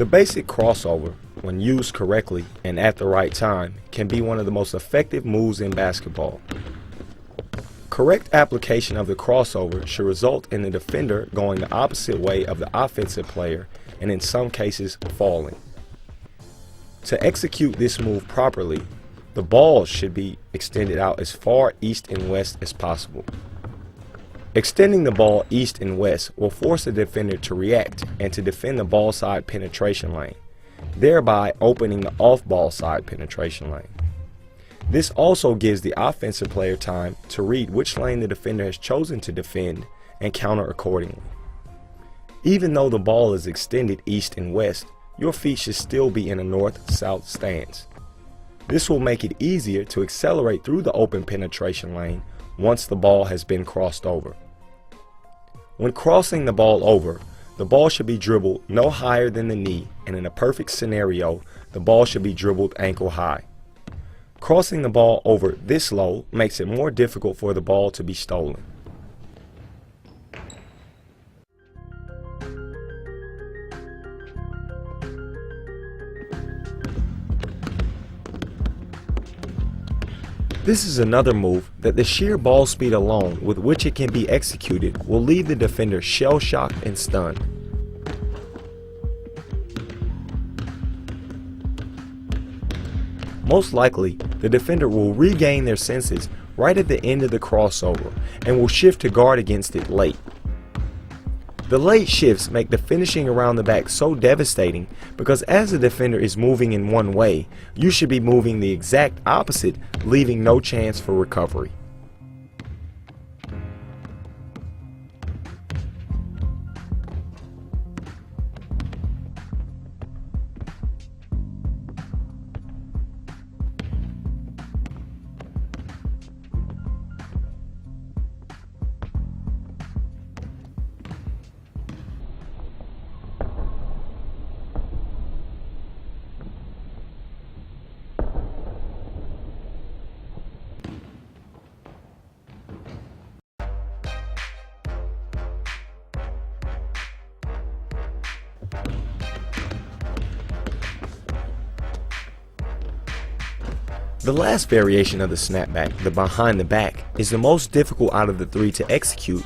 The basic crossover, when used correctly and at the right time, can be one of the most effective moves in basketball. Correct application of the crossover should result in the defender going the opposite way of the offensive player and in some cases falling. To execute this move properly, the ball should be extended out as far east and west as possible. Extending the ball east and west will force the defender to react and to defend the ball side penetration lane, thereby opening the off-ball side penetration lane. This also gives the offensive player time to read which lane the defender has chosen to defend and counter accordingly. Even though the ball is extended east and west, your feet should still be in a north-south stance. This will make it easier to accelerate through the open penetration lane once the ball has been crossed over. When crossing the ball over, the ball should be dribbled no higher than the knee, and in a perfect scenario, the ball should be dribbled ankle high. Crossing the ball over this low makes it more difficult for the ball to be stolen. This is another move that the sheer ball speed alone with which it can be executed will leave the defender shell-shocked and stunned. Most likely, the defender will regain their senses right at the end of the crossover and will shift to guard against it late. The late shifts make the finishing around the back so devastating because as the defender is moving in one way, you should be moving the exact opposite, leaving no chance for recovery. The last variation of the snapback, the behind the back, is the most difficult out of the three to execute,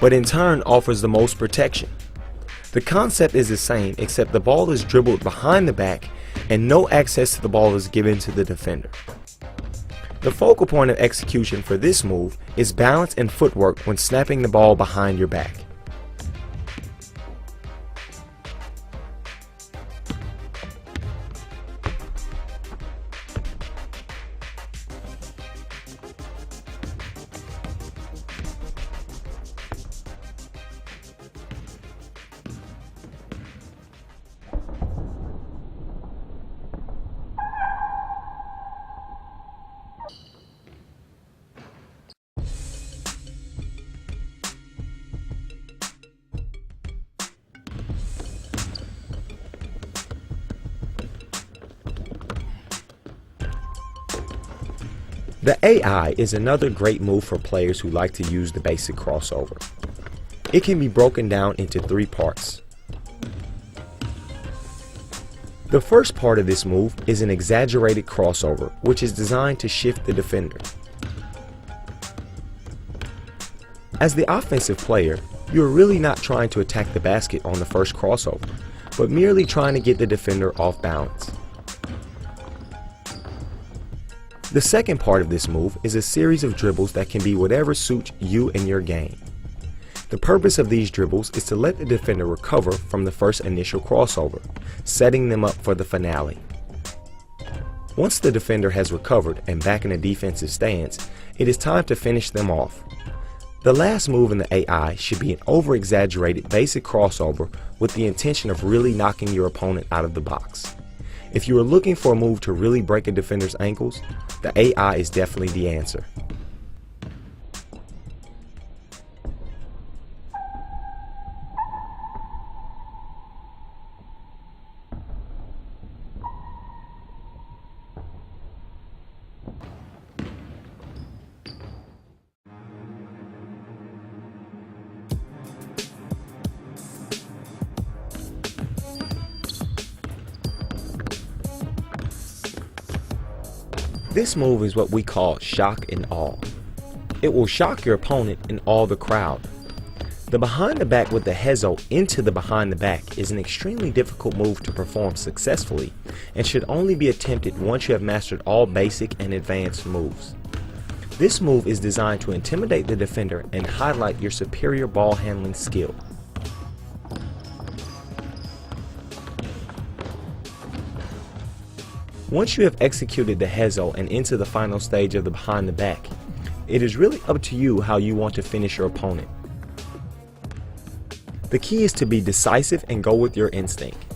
but in turn offers the most protection. The concept is the same except the ball is dribbled behind the back and no access to the ball is given to the defender. The focal point of execution for this move is balance and footwork when snapping the ball behind your back. The AI is another great move for players who like to use the basic crossover. It can be broken down into three parts. The first part of this move is an exaggerated crossover, which is designed to shift the defender. As the offensive player, you are really not trying to attack the basket on the first crossover, but merely trying to get the defender off balance. The second part of this move is a series of dribbles that can be whatever suits you and your game. The purpose of these dribbles is to let the defender recover from the first initial crossover, setting them up for the finale. Once the defender has recovered and back in a defensive stance, it is time to finish them off. The last move in the AI should be an over-exaggerated basic crossover with the intention of really knocking your opponent out of the box. If you are looking for a move to really break a defender's ankles, the AI is definitely the answer. This move is what we call shock and awe. It will shock your opponent and awe the crowd. The behind the back with the hezo into the behind the back is an extremely difficult move to perform successfully and should only be attempted once you have mastered all basic and advanced moves. This move is designed to intimidate the defender and highlight your superior ball handling skill. Once you have executed the hezo and into the final stage of the behind the back, it is really up to you how you want to finish your opponent. The key is to be decisive and go with your instinct.